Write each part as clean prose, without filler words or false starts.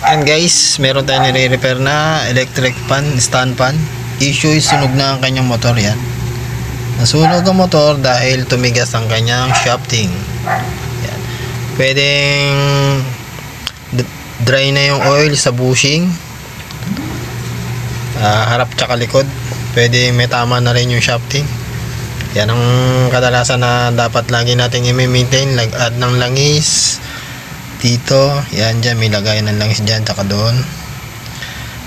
And guys, meron tayong nire-repair na electric fan, stand fan. Issue is sunog na ang kanyang motor yan. Nasunog ang motor dahil tumigas ang kanyang shafting. Yan. Pwedeng dry na yung oil sa bushing, harap tsaka likod. Pwede may tama na rin yung shafting. Yan ang kadalasan na dapat lagi natin i-maintain. Lag-add ng langis dito, yan dyan, may lagay ng langis dyan tsaka doon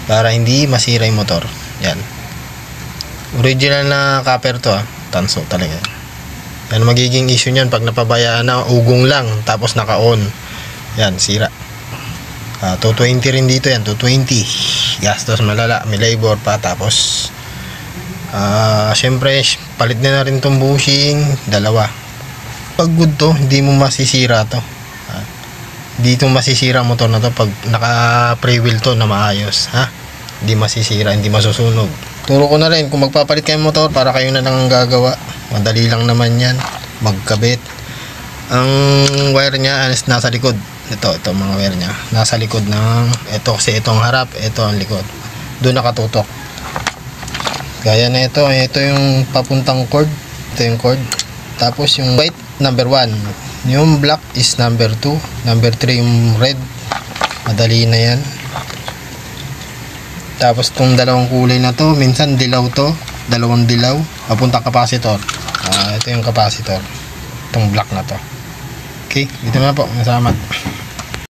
para hindi masira yung motor. Yan, original na copper to, tanso talaga. Yan magiging issue nyan pag napabayaan na, ugong lang tapos naka-on, yan sira. 220 rin dito yan, 220 gastos malala, may labor pa. Tapos syempre palit na rin tong bushing, dalawa. Pag good to, hindi mo masisira to. Dito masisira motor na to pag naka pre-wheel to na maayos, ha? Hindi masisira, hindi masusunog. Turo ko na rin kung magpapalit kayo motor para kayo na lang ang gagawa. Madali lang naman yan, magkabit. Ang wire nya is nasa likod. Ito mga wire nya nasa likod ng ito, kasi itong harap, ito ang likod. Doon nakatutok. Gaya na ito yung papuntang cord. Ito yung cord. Tapos yung white, number 1. Yung black is number 2. Number 3 yung red. Madali na yan. Tapos itong dalawang kulay na to, minsan dilaw to. Dalawang dilaw. Papuntang capacitor. Ito yung capacitor. Itong black na to. Okay, dito na po. Salamat.